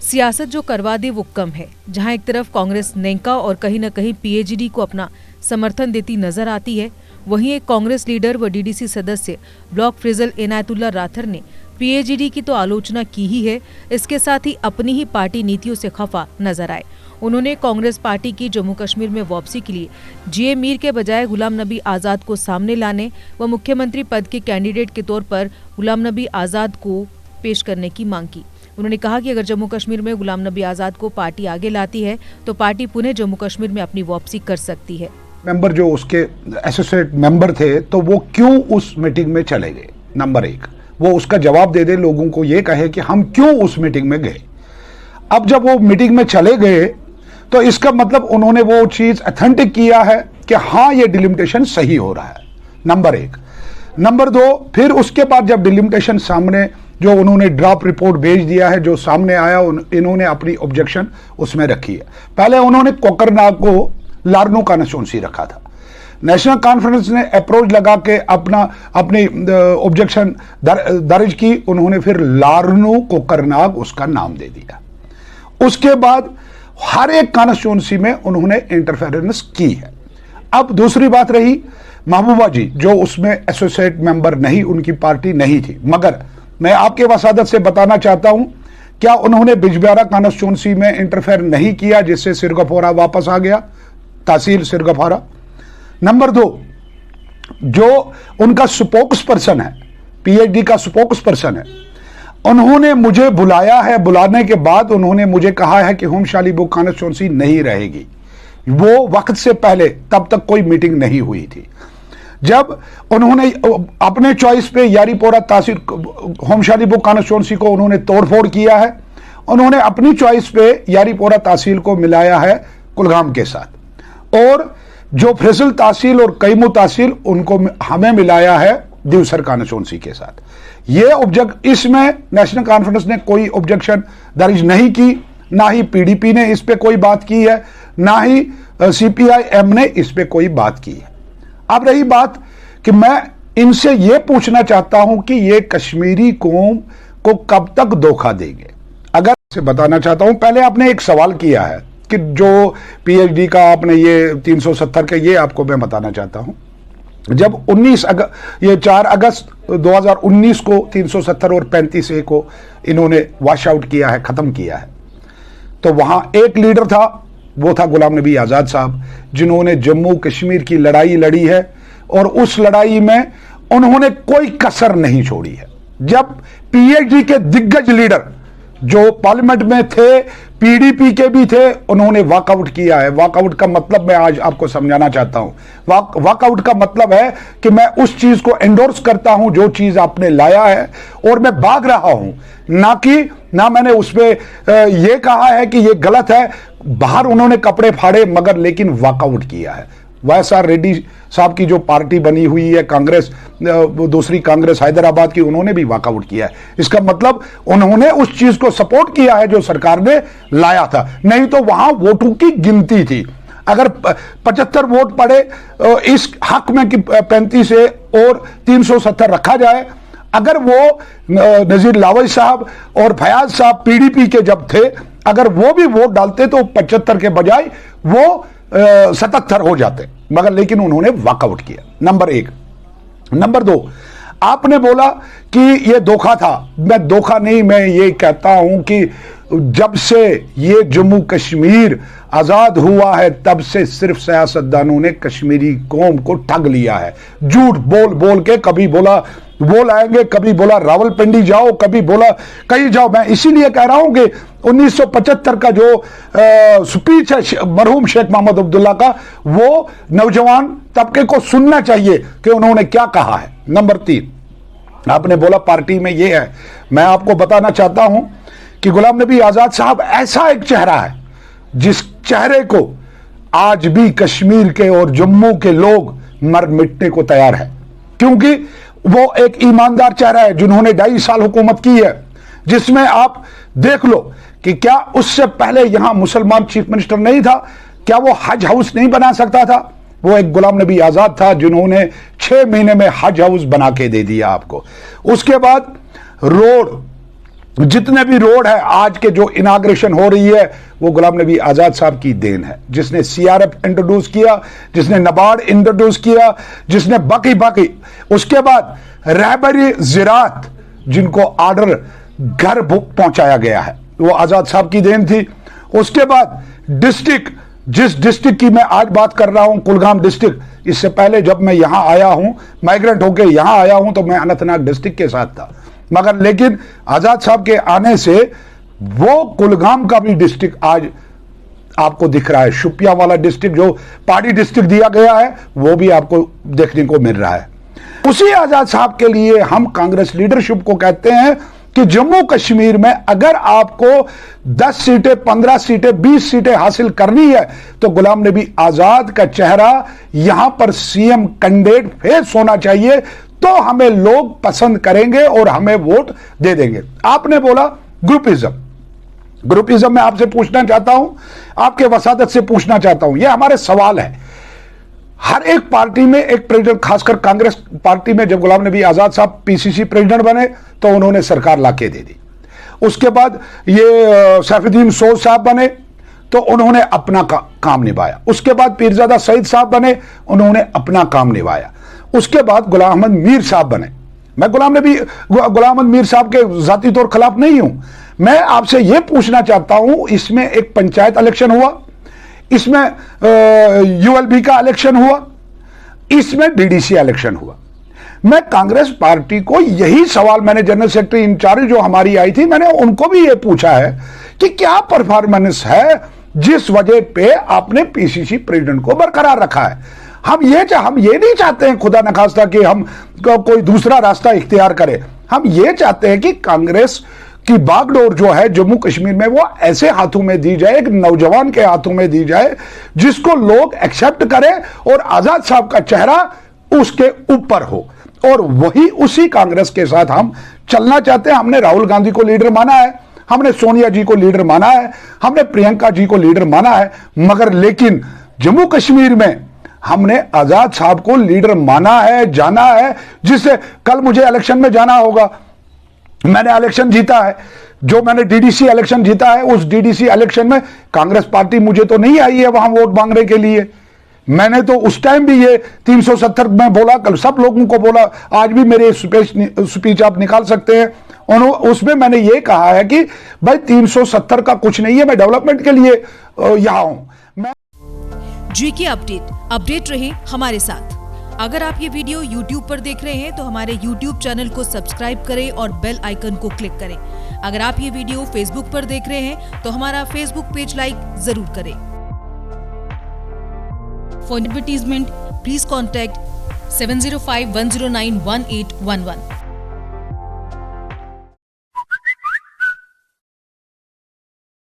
सियासत जो करवा दे वो कम है। जहां एक तरफ कांग्रेस नेंका और कहीं न कहीं पीएचडी को अपना समर्थन देती नजर आती है, वहीं एक कांग्रेस लीडर व डीडीसी सदस्य ब्लॉक फैजल इनायतुल्लाह राथर ने पीएचडी की तो आलोचना की ही है, इसके साथ ही अपनी ही पार्टी नीतियों से खफा नजर आए। उन्होंने कांग्रेस पार्टी की जम्मू कश्मीर में वापसी के लिए जीए मीर के बजाय गुलाम नबी आजाद को सामने लाने व मुख्यमंत्री पद के कैंडिडेट के तौर पर गुलाम नबी आजाद को पेश करने की मांग की। उन्होंने कहा कि अगर जम्मू कश्मीर में गुलाम नबी आजाद को पार्टी आगे लाती है तो पार्टी पुनः जम्मू कश्मीर में अपनी वापसी कर सकती है। मेंबर जो उसके एसोसिएट मेंबर थे तो वो क्यों उस मीटिंग में चले गए, नंबर एक, वो उसका जवाब दे दे, लोगों को ये कहे कि हम क्यों उस मीटिंग में गए। अब जब वो मीटिंग में चले गए तो इसका मतलब उन्होंने वो चीज अथेंटिक किया है कि हाँ ये डिलिमिटेशन सही हो रहा है, नंबर एक। नंबर दो, फिर उसके बाद जब डिलिमिटेशन सामने जो उन्होंने ड्राफ्ट रिपोर्ट भेज दिया है, जो सामने आया, इन्होंने अपनी ऑब्जेक्शन उसमें रखी है। पहले उन्होंने कोकरनाग को लारनू कॉन्स्टिट्यूंसी रखा था, नेशनल कॉन्फ्रेंस ने अप्रोच लगा के अपनी ऑब्जेक्शन दर्ज की, उन्होंने फिर लारनू कोकरनाग उसका नाम दे दिया। उसके बाद हर एक कॉन्स्टिट्यूंसी में उन्होंने इंटरफेरेंस की है। अब दूसरी बात रही महबूबा जी, जो उसमें एसोसिएट मेंबर नहीं, उनकी पार्टी नहीं थी, मगर मैं आपके वसादत से बताना चाहता हूं, क्या उन्होंने बिजबिहारा कॉन्स्टिट्यूंसी में इंटरफेयर नहीं किया जिससे सिरगफोरा वापस आ गया, तहसील सिरगफोरा। नंबर दो, जो उनका स्पोक्स पर्सन है, पीएचडी का स्पोक्स पर्सन है, उन्होंने मुझे बुलाया है, बुलाने के बाद उन्होंने मुझे कहा है कि होम शालीबुग कॉन्स्टिट्यूंसी नहीं रहेगी। वो वक्त से पहले तब तक कोई मीटिंग नहीं हुई थी। जब उन्होंने अपने चॉइस पे यारीपोरा तहसील होम शालीबुग कॉन्स्टिट्यूंसी को उन्होंने तोड़फोड़ किया है, उन्होंने अपनी चॉइस पे यारीपोरा तहसील को मिलाया है कुलगाम के साथ, और जो फैसल तहसील और कैमू तहसील उनको हमें मिलाया है दिवसर कॉन्स्टिट्यूंसी के साथ। ये इसमें नेशनल कॉन्फ्रेंस ने कोई ऑब्जेक्शन दर्ज नहीं की, ना ही पीडीपी ने इस पे कोई बात की है, ना ही सीपीआई-एम ने इस पे कोई बात की है। अब रही बात कि मैं इनसे यह पूछना चाहता हूं कि ये कश्मीरी कौम को कब तक धोखा देंगे। अगर से बताना चाहता हूं, पहले आपने एक सवाल किया है कि जो पीएचडी का आपने ये 370 के, ये आपको मैं बताना चाहता हूं। जब 4 अगस्त 2019 को 370 और 35A को इन्होंने वॉश आउट किया है, खत्म किया है, तो वहां एक लीडर था, वो था गुलाम नबी आजाद साहब, जिन्होंने जम्मू कश्मीर की लड़ाई लड़ी है और उस लड़ाई में उन्होंने कोई कसर नहीं छोड़ी है। जब पीएचडी के दिग्गज लीडर जो पार्लियामेंट में थे, पीडीपी के भी थे, उन्होंने वॉकआउट किया है। वॉकआउट का मतलब मैं आज आपको समझाना चाहता हूं। वॉकआउट का मतलब है कि मैं उस चीज को एंडोर्स करता हूं जो चीज आपने लाया है, और मैं भाग रहा हूं, ना मैंने उसमें यह कहा है कि यह गलत है। बाहर उन्होंने कपड़े फाड़े, मगर लेकिन वॉकआउट किया है। वाईएसआर रेड्डी साहब की जो पार्टी बनी हुई है कांग्रेस, दूसरी कांग्रेस हैदराबाद की, उन्होंने भी वॉकआउट किया है। इसका मतलब उन्होंने उस चीज को सपोर्ट किया है जो सरकार ने लाया था, नहीं तो वहां वोटों की गिनती थी। अगर 75 वोट पड़े इस हक में कि 35A और 370 रखा जाए, अगर वो नजीर लावई साहब और फयाज साहब पीडीपी के जब थे, अगर वो भी वोट डालते तो 75 के बजाय वो 77 हो जाते, मगर लेकिन उन्होंने वॉकआउट किया, नंबर एक। नंबर दो, आपने बोला कि ये धोखा था। मैं धोखा नहीं, मैं ये कहता हूं कि जब से ये जम्मू कश्मीर आजाद हुआ है तब से सिर्फ सियासतदानों ने कश्मीरी कौम को ठग लिया है। झूठ बोल बोल के, कभी बोला वो लाएंगे, कभी बोला रावलपिंडी जाओ, कभी बोला कहीं जाओ। मैं इसीलिए कह रहा हूं कि 1975 का जो स्पीच है मरहूम शेख मोहम्मद अब्दुल्ला का, वो नौजवान तबके को सुनना चाहिए कि उन्होंने क्या कहा है। नंबर 3, आपने बोला पार्टी में ये है। मैं आपको बताना चाहता हूं कि गुलाम नबी आजाद साहब ऐसा एक चेहरा है जिस चेहरे को आज भी कश्मीर के और जम्मू के लोग मर मिटने को तैयार है, क्योंकि वो एक ईमानदार चेहरा है जिन्होंने 2.5 साल हुकूमत की है, जिसमें आप देख लो कि क्या उससे पहले यहां मुसलमान चीफ मिनिस्टर नहीं था, क्या वो हज हाउस नहीं बना सकता था? वो एक गुलाम नबी आजाद था जिन्होंने 6 महीने में हज हाउस बना के दे दिया आपको। उसके बाद रोड जितने भी रोड है, आज के जो इनाग्रेशन हो रही है, वो गुलाम नबी आजाद साहब की देन है, जिसने सीआरएफ इंट्रोड्यूस किया, जिसने नाबार्ड इंट्रोड्यूस किया, जिसने बाकी उसके बाद रहबरी ज़राअत जिनको ऑर्डर घर पहुंचाया गया है, वो आजाद साहब की देन थी। उसके बाद डिस्ट्रिक्ट, जिस डिस्ट्रिक्ट की मैं आज बात कर रहा हूं, कुलगाम डिस्ट्रिक्ट, इससे पहले जब मैं यहां आया हूं, माइग्रेंट होकर यहां आया हूं, तो मैं अनंतनाग डिस्ट्रिक्ट के साथ था, मगर लेकिन आजाद साहब के आने से वो कुलगाम का भी डिस्ट्रिक्ट आज आपको दिख रहा है। शुपिया वाला डिस्ट्रिक्ट जो पहाड़ी डिस्ट्रिक्ट दिया गया है, वो भी आपको देखने को मिल रहा है। उसी आजाद साहब के लिए हम कांग्रेस लीडरशिप को कहते हैं कि जम्मू कश्मीर में अगर आपको 10 सीटें, 15 सीटें, 20 सीटें हासिल करनी है, तो गुलाम नबी आजाद का चेहरा यहां पर सीएम कैंडिडेट फेस होना चाहिए, तो हमें लोग पसंद करेंगे और हमें वोट दे देंगे। आपने बोला ग्रुपिज्म मैं आपसे पूछना चाहता हूं, आपके वसादत से पूछना चाहता हूं, यह हमारे सवाल है। हर एक पार्टी में एक प्रेसिडेंट, खासकर कांग्रेस पार्टी में जब गुलाम नबी आजाद साहब पीसीसी प्रेसिडेंट बने तो उन्होंने सरकार लाके दे दी। उसके बाद ये सैफुद्दीन सोज साहब बने तो उन्होंने अपना काम निभाया। उसके बाद पीरजादा सईद साहब बने, उन्होंने अपना काम निभाया। उसके बाद गुलाम अहमद मीर साहब बने। मैं गुलाम अहमद मीर साहब के जाती तौर खिलाफ नहीं हूं। मैं आपसे यह पूछना चाहता हूं, इसमें एक पंचायत इलेक्शन हुआ, इसमें यूएलबी का इलेक्शन हुआ, इसमें डीडीसी इलेक्शन हुआ। मैं कांग्रेस पार्टी को यही सवाल, मैंने जनरल सेक्रेटरी इंचार्ज जो हमारी आई थी, मैंने उनको भी यह पूछा है कि क्या परफॉर्मेंस है जिस वजह पे आपने पीसीसी प्रेसिडेंट को बरकरार रखा है। हम ये नहीं चाहते हैं खुदा न खास्ता कि हम कोई दूसरा रास्ता इख्तियार करें। हम ये चाहते हैं कि कांग्रेस की बागडोर जो है जम्मू कश्मीर में, वो ऐसे हाथों में दी जाए, एक नौजवान के हाथों में दी जाए जिसको लोग एक्सेप्ट करें और आजाद साहब का चेहरा उसके ऊपर हो। और वही उसी कांग्रेस के साथ हम चलना चाहते हैं। हमने राहुल गांधी को लीडर माना है, हमने सोनिया जी को लीडर माना है, हमने प्रियंका जी को लीडर माना है, मगर लेकिन जम्मू कश्मीर में हमने आजाद साहब को लीडर माना है, जाना है, जिससे कल मुझे इलेक्शन में जाना होगा। मैंने इलेक्शन जीता है, जो मैंने डीडीसी इलेक्शन जीता है, उस डीडीसी इलेक्शन में कांग्रेस पार्टी मुझे तो नहीं आई है वहां वोट मांगने के लिए। मैंने तो उस टाइम भी ये 370 में बोला, कल सब लोगों को बोला, आज भी मेरे स्पीच आप निकाल सकते हैं। और उसमें मैंने ये कहा है कि भाई 370 का कुछ नहीं है, मैं डेवलपमेंट के लिए यहां हूं। जीके अपडेट रहे हमारे साथ। अगर आप ये वीडियो YouTube पर देख रहे हैं तो हमारे YouTube चैनल को सब्सक्राइब करें और बेल आइकन को क्लिक करें। अगर आप ये वीडियो Facebook पर देख रहे हैं तो हमारा Facebook पेज लाइक जरूर करें। For advertisement please contact 7051091811।